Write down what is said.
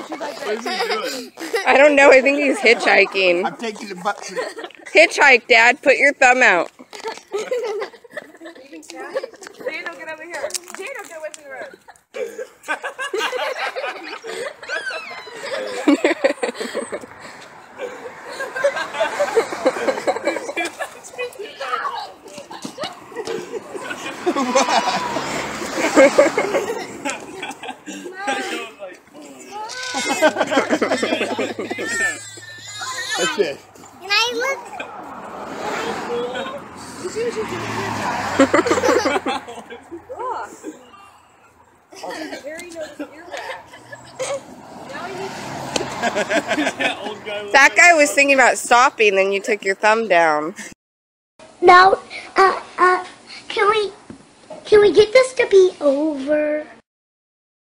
What is he doing? I don't know. I think he's hitchhiking. I'm taking the butt seat. Hitchhike, Dad. Put your thumb out. Daniel, get over here. Daniel, get away from the road. That's it. Can I look? You see what you're doing here, child? Harry knows earwax. Now he needs That guy was thinking about stopping, then you took your thumb down. No. Can we get this to be over?